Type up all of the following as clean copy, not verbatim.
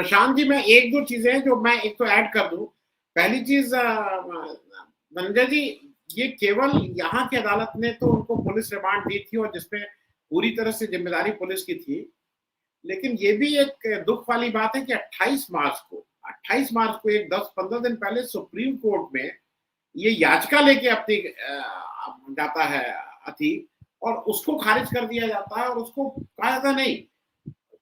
प्रशांत जी, मैं एक दो चीजें जो मैं एक तो ऐड कर दूं। पहली चीज, धनंजय जी, ये केवल यहाँ की अदालत ने तो उनको पुलिस रिमांड दी थी और जिसमें पूरी तरह से जिम्मेदारी पुलिस की थी, लेकिन ये भी एक दुख वाली बात है कि 28 मार्च को एक 10-15 दिन पहले सुप्रीम कोर्ट में ये याचिका लेके अपनी जाता है अतीक, और उसको खारिज कर दिया जाता है और उसको कहा जाता नहीं।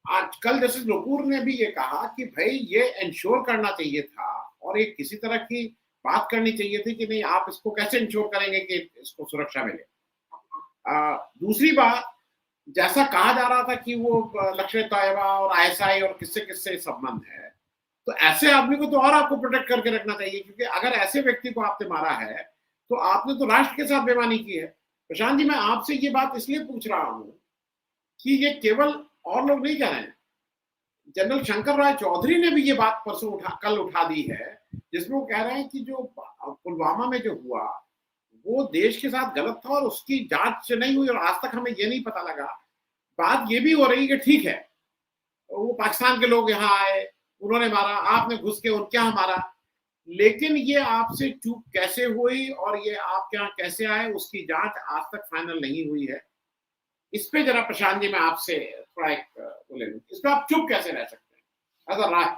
आज कल जस्टिस लोकूर ने भी ये कहा कि भाई ये इंश्योर करना चाहिए था और एक किसी तरह की बात करनी चाहिए थी कि नहीं, आप इसको कैसे इंश्योर करेंगे कि इसको सुरक्षा मिले। दूसरी बात, जैसा कहा जा रहा था कि वो लश्कर-ए-तैयबा और आईएसआई और किससे किससे संबंध है, तो ऐसे आदमी को तो और आपको प्रोटेक्ट करके रखना चाहिए, क्योंकि अगर ऐसे व्यक्ति को आपने मारा है तो आपने तो राष्ट्र के साथ बेईमानी की है। प्रशांत जी, मैं आपसे ये बात इसलिए पूछ रहा हूं कि ये केवल और लोग नहीं कह रहे हैं, जनरल शंकर राय चौधरी ने भी ये बात कल उठा दी है, जिसमें वो कह रहे हैं कि जो पुलवामा में जो हुआ वो देश के साथ गलत था और उसकी जांच नहीं हुई और आज तक हमें ये नहीं पता लगा। बात ये भी हो रही है कि ठीक है, वो पाकिस्तान के लोग यहाँ आए, उन्होंने मारा, आपने घुस के उनके यहाँ मारा, लेकिन ये आपसे चूक कैसे हुई और ये आपके यहाँ कैसे आए, उसकी जांच आज तक फाइनल नहीं हुई है। इस पे जरा प्रशांत जी मैं आपसे थोड़ा एक बोले, इस पे आप चुप कैसे रह सकते हैं एज अ राय?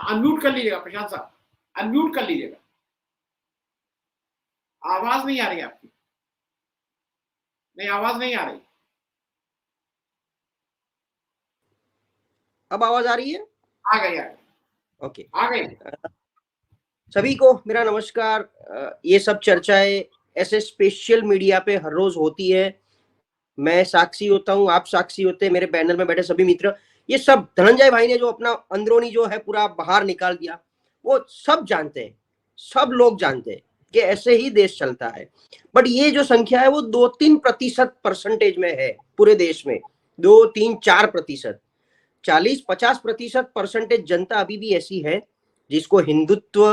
अनम्यूट कर लीजिएगा प्रशांत साहब, अनम्यूट कर लीजिएगा, आवाज नहीं आ रही आपकी। नहीं, आवाज नहीं आ रही। अब आवाज आ रही है? आ गई, आ गई। ओके, आ गई। सभी को मेरा नमस्कार। ये सब चर्चाएं ऐसे स्पेशल मीडिया पे हर रोज होती है। मैं साक्षी होता हूँ, आप साक्षी होते हैं, मेरे पैनल में बैठे सभी मित्र। ये सब धनंजय भाई ने जो अपना अंदरूनी जो है पूरा बाहर निकाल दिया, वो सब जानते हैं, सब लोग जानते हैं कि ऐसे ही देश चलता है। बट ये जो संख्या है वो 2-3% परसेंटेज में है पूरे देश में, 2-3-4%। 40-50% परसेंटेज जनता अभी भी ऐसी है जिसको हिंदुत्व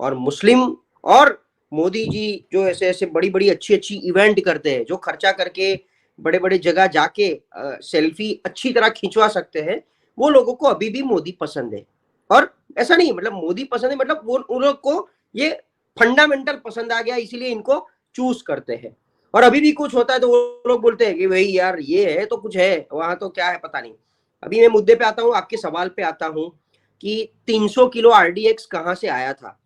और मुस्लिम और मोदी जी जो ऐसे ऐसे बड़ी बड़ी अच्छी अच्छी इवेंट करते हैं, जो खर्चा करके बड़े बड़े जगह जाके सेल्फी अच्छी तरह खिंचवा सकते हैं, वो लोगों को अभी भी मोदी पसंद है। और ऐसा नहीं मतलब मोदी पसंद है, मतलब वो उन लोग को ये फंडामेंटल पसंद आ गया, इसीलिए इनको चूज करते हैं। और अभी भी कुछ होता है तो वो लोग बोलते हैं कि भाई यार ये है तो कुछ है, वहां तो क्या है पता नहीं। अभी मैं मुद्दे पे आता हूँ, आपके सवाल पे आता हूँ कि 300 किलो आरडीएक्स कहाँ से आया था।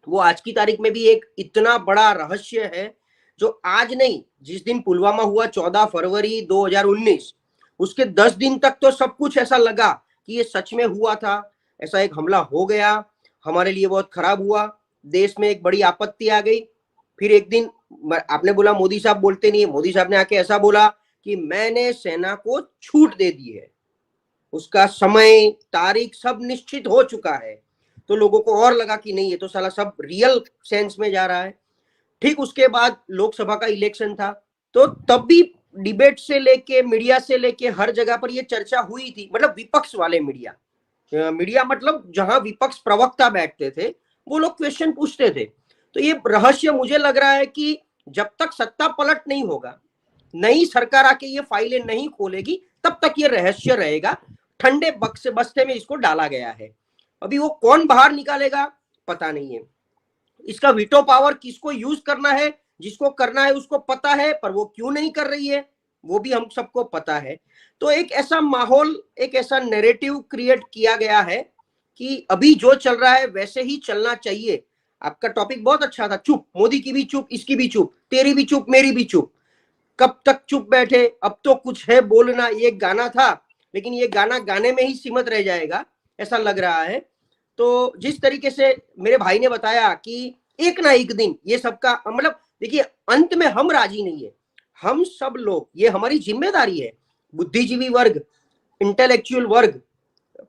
वो आज की तारीख में भी एक इतना बड़ा रहस्य है जो आज नहीं, जिस दिन पुलवामा हुआ 14 फरवरी 2019, उसके 10 दिन तक तो सब कुछ ऐसा लगा कि ये सच में हुआ था, ऐसा एक हमला हो गया, हमारे लिए बहुत खराब हुआ, देश में एक बड़ी आपत्ति आ गई। फिर एक दिन आपने बोला मोदी साहब बोलते नहीं है, मोदी साहब ने आके ऐसा बोला कि मैंने सेना को छूट दे दी है, उसका समय तारीख सब निश्चित हो चुका है। तो लोगों को और लगा कि नहीं ये तो साला सब रियल सेंस में जा रहा है। ठीक उसके बाद लोकसभा का इलेक्शन था, तो तब भी डिबेट से लेके मीडिया से लेके हर जगह पर ये चर्चा हुई थी, मतलब विपक्ष वाले मीडिया मतलब जहां विपक्ष प्रवक्ता बैठते थे वो लोग क्वेश्चन पूछते थे। तो ये रहस्य मुझे लग रहा है कि जब तक सत्ता पलट नहीं होगा, नई सरकार आके ये फाइलें नहीं खोलेगी, तब तक ये रहस्य रहेगा। ठंडे बस्ते में इसको डाला गया है, अभी वो कौन बाहर निकालेगा पता नहीं है। इसका वीटो पावर किसको यूज करना है, जिसको करना है उसको पता है, पर वो क्यों नहीं कर रही है वो भी हम सबको पता है। तो एक ऐसा माहौल, एक ऐसा नैरेटिव क्रिएट किया गया है कि अभी जो चल रहा है वैसे ही चलना चाहिए। आपका टॉपिक बहुत अच्छा था, चुप, मोदी की भी चुप, इसकी भी चुप, तेरी भी चुप, मेरी भी चुप, कब तक चुप बैठे, अब तो कुछ है बोलना। ये गाना था, लेकिन ये गाना गाने में ही सीमित रह जाएगा ऐसा लग रहा है। तो जिस तरीके से मेरे भाई ने बताया कि एक ना एक दिन ये सबका मतलब, देखिए अंत में हम राजी नहीं है, हम सब लोग, ये हमारी जिम्मेदारी है, बुद्धिजीवी वर्ग, इंटेलेक्चुअल वर्ग,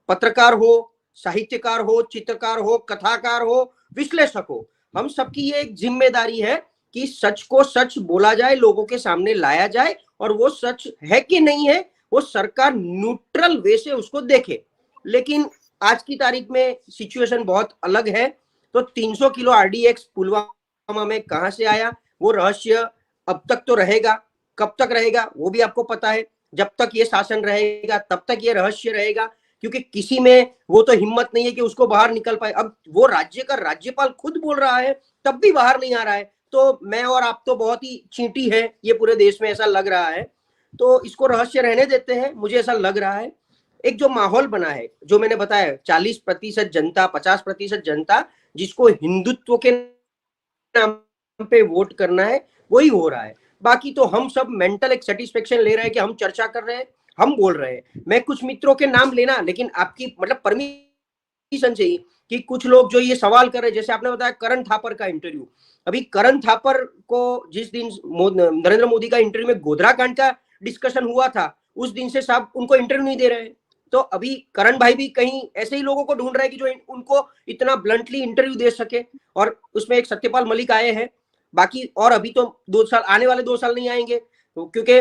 पत्रकार हो, साहित्यकार हो, चित्रकार हो, कथाकार हो, विश्लेषक हो, हम सबकी ये एक जिम्मेदारी है कि सच को सच बोला जाए, लोगों के सामने लाया जाए, और वो सच है कि नहीं है वो सरकार न्यूट्रल वे से उसको देखे। लेकिन आज की तारीख में सिचुएशन बहुत अलग है। तो 300 किलो आरडीएक्स पुलवामा में कहां से आया वो रहस्य अब तक तो रहेगा। कब तक रहेगा वो भी आपको पता है। जब तक ये शासन रहेगा तब तक ये रहस्य रहेगा, क्योंकि किसी में वो तो हिम्मत नहीं है कि उसको बाहर निकल पाए। अब वो राज्य का राज्यपाल खुद बोल रहा है तब भी बाहर नहीं आ रहा है, तो मैं और आप तो बहुत ही चींटी है ये पूरे देश में, ऐसा लग रहा है। तो इसको रहस्य रहने देते हैं, मुझे ऐसा लग रहा है। एक जो माहौल बना है, जो मैंने बताया 40% जनता, 50% जनता जिसको हिंदुत्व के नाम पे वोट करना है वही हो रहा है। बाकी तो हम सब मेंटल एक सेटिस्फेक्शन ले रहे हैं कि हम चर्चा कर रहे हैं, हम बोल रहे हैं। मैं कुछ मित्रों के नाम लेना, लेकिन आपकी मतलब परमिशन चाहिए कि कुछ लोग जो ये सवाल कर रहे हैं, जैसे आपने बताया करण थापर का इंटरव्यू, अभी करण थापर को जिस दिन नरेंद्र मोदी का इंटरव्यू में गोधरा कांड का डिस्कशन हुआ था, उस दिन से साहब उनको इंटरव्यू नहीं दे रहे हैं। तो अभी करण भाई भी कहीं ऐसे ही लोगों को ढूंढ रहे हैं कि जो उनको इतना ब्लंटली इंटरव्यू दे सके, और उसमें एक सत्यपाल मलिक आए हैं। बाकी और अभी तो 2 साल, आने वाले 2 साल नहीं आएंगे, तो क्योंकि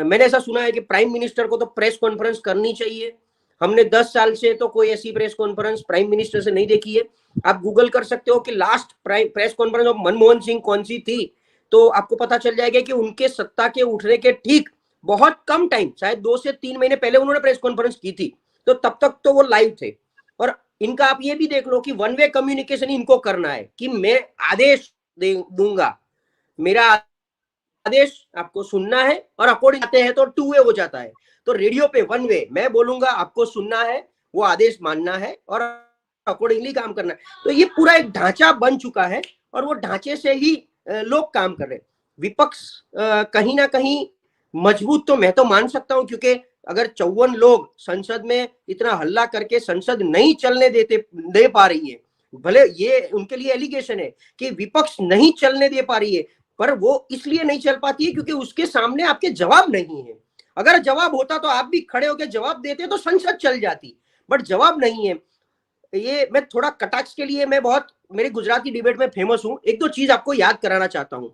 मैंने ऐसा सुना है कि प्राइम मिनिस्टर को तो प्रेस कॉन्फ्रेंस करनी चाहिए। हमने 10 साल से तो कोई ऐसी प्रेस कॉन्फ्रेंस प्राइम मिनिस्टर से नहीं देखी है। आप गूगल कर सकते हो कि last press conference of Manmohan Singh कौन सी थी, तो आपको पता चल जाएगा कि उनके सत्ता के उठने के ठीक बहुत कम टाइम, शायद 2 से 3 महीने पहले उन्होंने प्रेस कॉन्फ्रेंस की थी, तो तब तक तो वो लाइव थे। और इनका आप ये भी देख लो कि वन वे कम्युनिकेशन इनको करना है कि मैं आदेश दूंगा, मेरा आदेश आपको सुनना है, और अकॉर्डिंग आते हैं तो 2 वे हो जाता है। तो रेडियो पे 1 वे, मैं बोलूंगा आपको सुनना है, वो आदेश मानना है और अकॉर्डिंगली काम करना है। तो ये पूरा एक ढांचा बन चुका है, और वो ढांचे से ही लोग काम कर रहे हैं। विपक्ष कहीं ना कहीं मजबूत तो मैं तो मान सकता हूं, क्योंकि अगर 54 लोग संसद में इतना हल्ला करके संसद नहीं चलने दे पा रही है, भले ये उनके लिए एलिगेशन है कि विपक्ष नहीं चलने दे पा रही है, पर वो इसलिए नहीं चल पाती है क्योंकि उसके सामने आपके जवाब नहीं है। अगर जवाब होता तो आप भी खड़े होकर जवाब देते तो संसद चल जाती, बट जवाब नहीं है। ये मैं थोड़ा कटाक्ष के लिए, मैं बहुत मेरे गुजराती डिबेट में फेमस हूं। एक दो चीज आपको याद कराना चाहता हूं।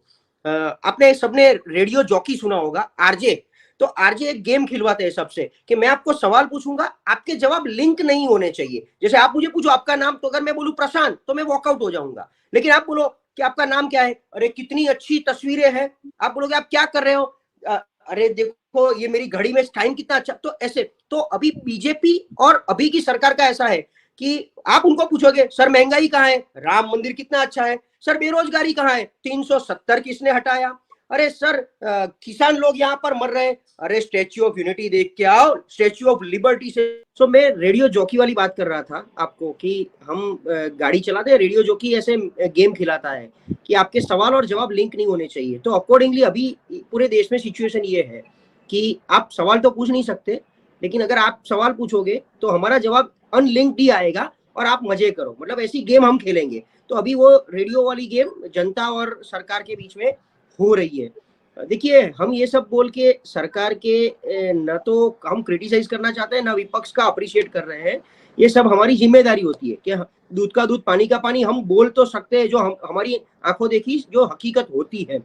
आपने सबने रेडियो जॉकी सुना होगा, आरजे। तो आरजे एक गेम खिलवाते हैं सबसे कि मैं आपको सवाल पूछूंगा, आपके जवाब लिंक नहीं होने चाहिए। जैसे आप मुझे पूछो आपका नाम, तो अगर मैं बोलूं प्रशांत तो मैं वॉकआउट हो जाऊंगा। लेकिन आप बोलो कि आपका नाम क्या है, अरे कितनी अच्छी तस्वीरें हैं, आप बोलोगे आप क्या कर रहे हो, अरे देखो ये मेरी घड़ी में टाइम कितना अच्छा। तो ऐसे तो अभी बीजेपी और अभी की सरकार का ऐसा है कि आप उनको पूछोगे सर महंगाई कहाँ है, राम मंदिर कितना अच्छा है, सर बेरोजगारी कहाँ है, 370 किसने हटाया, अरे सर किसान लोग यहाँ पर मर रहे हैं, अरे स्टैच्यू ऑफ यूनिटी देख के आओ, स्टैच्यू ऑफ लिबर्टी से। सो मैं रेडियो जॉकी वाली बात कर रहा था आपको कि हम गाड़ी चलाते हैं, रेडियो जॉकी ऐसे गेम खिलाता है कि आपके सवाल और जवाब लिंक नहीं होने चाहिए। तो अकॉर्डिंगली अभी पूरे देश में सिचुएशन ये है कि आप सवाल तो पूछ नहीं सकते, लेकिन अगर आप सवाल पूछोगे तो हमारा जवाब अनलिंक्ड ही आएगा और आप मजे करो, मतलब ऐसी गेम हम खेलेंगे। तो अभी वो रेडियो वाली गेम जनता और सरकार के बीच में हो रही है। देखिए हम ये सब बोल के सरकार के न तो हम क्रिटिसाइज करना चाहते हैं, ना विपक्ष का अप्रिशिएट कर रहे हैं। ये सब हमारी जिम्मेदारी होती है कि दूध का दूध पानी का पानी हम बोल तो सकते हैं, जो हमारी आंखों देखी जो हकीकत होती है।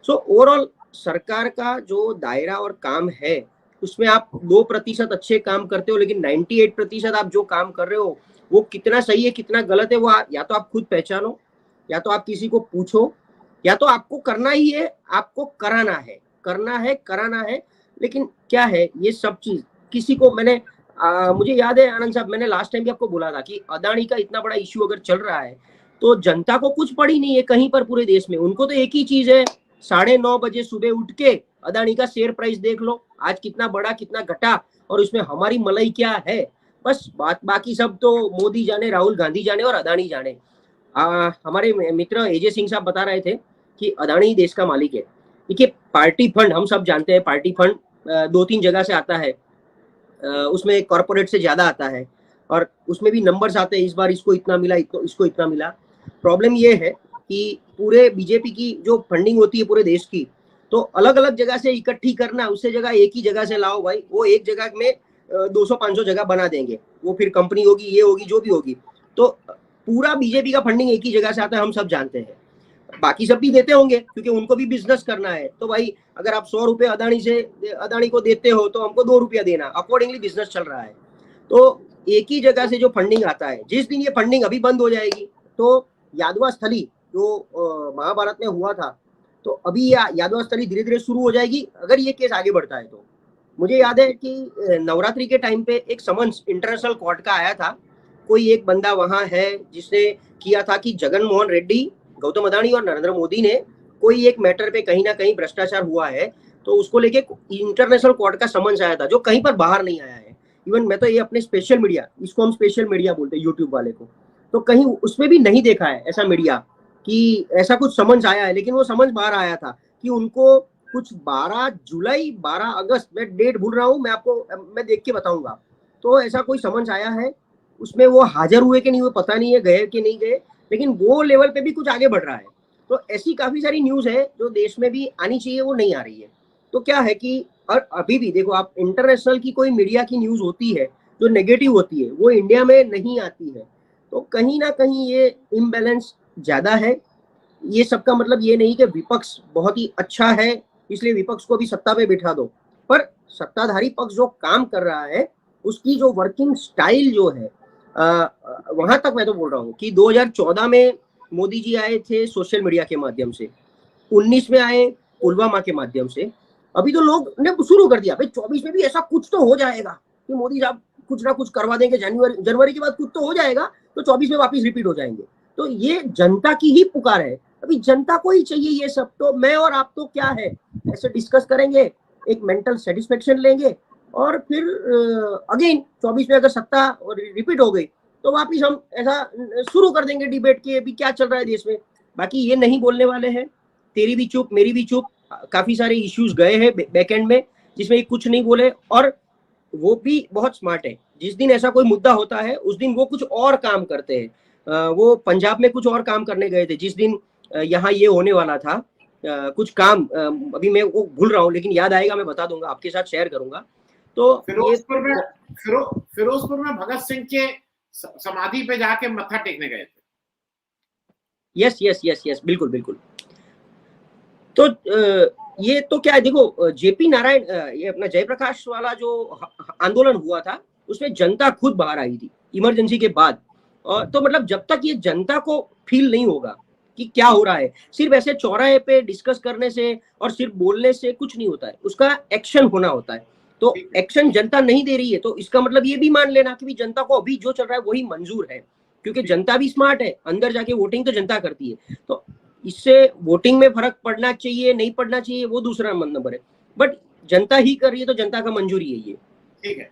सो ओवरऑल सरकार का जो दायरा और काम है उसमें आप 2% अच्छे काम करते हो, लेकिन 98% आप जो काम कर रहे हो वो कितना सही है कितना गलत है वो या तो आप खुद पहचानो, या तो आप किसी को पूछो, या तो आपको करना ही है, आपको कराना है, करना है कराना है। लेकिन क्या है ये सब चीज किसी को मैंने मुझे याद है आनंद साहब, मैंने लास्ट टाइम भी आपको बोला था कि अदानी का इतना बड़ा इश्यू अगर चल रहा है तो जनता को कुछ पड़ी नहीं है कहीं पर पूरे देश में। उनको तो एक ही चीज है, 9:30 बजे सुबह उठ के अदानी का शेयर प्राइस देख लो आज कितना बढ़ा कितना घटा, और उसमें हमारी मलाई क्या है, बस बाकी सब तो मोदी जाने, राहुल गांधी जाने और अदानी जाने। हमारे मित्र एजे सिंह साहब बता रहे थे कि अदानी देश का मालिक है। देखिए पार्टी फंड हम सब जानते हैं, पार्टी फंड 2-3 जगह से आता है, उसमें कॉर्पोरेट से ज्यादा आता है, और उसमें भी नंबर्स आते हैं, इस बार इसको इतना मिला, इसको इतना मिला। प्रॉब्लम ये है कि पूरे बीजेपी की जो फंडिंग होती है पूरे देश की, तो अलग अलग जगह से इकट्ठी करना, उससे जगह एक ही जगह से लाओ भाई, वो एक जगह में 200-500 जगह बना देंगे, वो फिर कंपनी होगी ये होगी जो भी होगी। तो पूरा बीजेपी का फंडिंग एक ही जगह से आता है, हम सब जानते हैं। बाकी सब भी देते होंगे क्योंकि उनको भी बिजनेस करना है। तो भाई अगर आप 100 रुपए अदानी को देते हो तो हमको 2 रुपया देना, अकॉर्डिंगली बिजनेस चल रहा है। तो एक ही जगह से जो फंडिंग आता है, जिस दिन ये फंडिंग अभी बंद हो जाएगी तो यादवा स्थली जो महाभारत में हुआ था, तो अभी यादव स्थली धीरे धीरे शुरू हो जाएगी अगर ये केस आगे बढ़ता है। तो मुझे याद है कि नवरात्रि के टाइम पे एक समन्स इंटरनेशनल कोर्ट का आया था, कोई एक बंदा वहां है जिसने किया था कि जगन मोहन रेड्डी, गौतम अदानी और नरेंद्र मोदी ने कोई एक मैटर पे कहीं ना कहीं भ्रष्टाचार हुआ है, तो उसको लेके इंटरनेशनल कोर्ट का समन्स आया था जो कहीं पर बाहर नहीं आया है। इवन मैं तो ये अपने स्पेशल मीडिया, इसको हम स्पेशल मीडिया बोलते हैं यूट्यूब वाले को, तो कहीं उसमें भी नहीं देखा है ऐसा मीडिया कि ऐसा कुछ समन्स आया है। लेकिन वो समन्स बाहर आया था कि उनको कुछ 12 जुलाई 12 अगस्त, मैं डेट भूल रहा हूँ, मैं देख के बताऊंगा, तो ऐसा कोई समन्स आया है। उसमें वो हाजिर हुए कि नहीं हुए पता नहीं है, गए कि नहीं गए, लेकिन वो लेवल पे भी कुछ आगे बढ़ रहा है। तो ऐसी काफी सारी न्यूज है जो देश में भी आनी चाहिए, वो नहीं आ रही है। तो क्या है कि और अभी भी देखो आप, इंटरनेशनल की कोई मीडिया की न्यूज होती है जो नेगेटिव होती है वो इंडिया में नहीं आती है। तो कहीं ना कहीं ये इम्बैलेंस ज्यादा है। ये सबका मतलब ये नहीं कि विपक्ष बहुत ही अच्छा है इसलिए विपक्ष को भी सत्ता पे बिठा दो, पर सत्ताधारी पक्ष जो काम कर रहा है उसकी जो वर्किंग स्टाइल जो है, वहां तक मैं तो बोल रहा हूँ कि 2014 में मोदी जी आए थे सोशल मीडिया के माध्यम से, 19 में आए पुलवामा के माध्यम से, अभी तो लोग ने शुरू कर दिया भाई 24 में भी ऐसा कुछ तो हो जाएगा कि मोदी साहब कुछ ना कुछ करवा देंगे, जनवरी के बाद कुछ तो हो जाएगा, तो 24 में वापस रिपीट हो जाएंगे। तो ये जनता की ही पुकार है, अभी जनता को ही चाहिए ये सब। तो मैं और आप तो क्या है, ऐसे डिस्कस करेंगे, एक मेंटल सेटिस्फेक्शन लेंगे और फिर अगेन 24 में अगर सत्ता रिपीट हो गई तो वापिस हम ऐसा शुरू कर देंगे डिबेट के अभी क्या चल रहा है देश में। बाकी ये नहीं बोलने वाले हैं, तेरी भी चुप मेरी भी चुप, काफी सारे इश्यूज गए हैं बैकएंड में जिसमें कुछ नहीं बोले, और वो भी बहुत स्मार्ट है। जिस दिन ऐसा कोई मुद्दा होता है उस दिन वो कुछ और काम करते हैं। वो पंजाब में कुछ और काम करने गए थे जिस दिन यहाँ ये होने वाला था, कुछ काम, अभी मैं वो भूल रहा हूँ लेकिन याद आएगा मैं बता दूंगा, आपके साथ शेयर करूंगा। तो फिरोजपुर में भगत सिंह के समाधि पे जाके मत्था टेकने गए थे। यस यस यस यस, बिल्कुल बिल्कुल। तो ये तो क्या है, देखो जेपी नारायण, ये अपना जयप्रकाश वाला जो आंदोलन हुआ था उसमें जनता खुद बाहर आई थी इमरजेंसी के बाद। और तो मतलब जब तक ये जनता को फील नहीं होगा कि क्या हो रहा है, सिर्फ ऐसे चौराहे पे डिस्कस करने से और सिर्फ बोलने से कुछ नहीं होता है, उसका एक्शन होना होता है। तो एक्शन जनता नहीं दे रही है तो इसका मतलब ये भी मान लेना कि जनता को अभी जो चल रहा है वही मंजूर है, क्योंकि जनता भी स्मार्ट है, अंदर जाके वोटिंग तो जनता करती है। तो इससे वोटिंग में फर्क पड़ना चाहिए नहीं पड़ना चाहिए वो दूसरा नंबर है, बट जनता ही कर रही है तो जनता का मंजूरी है ये। ठीक है।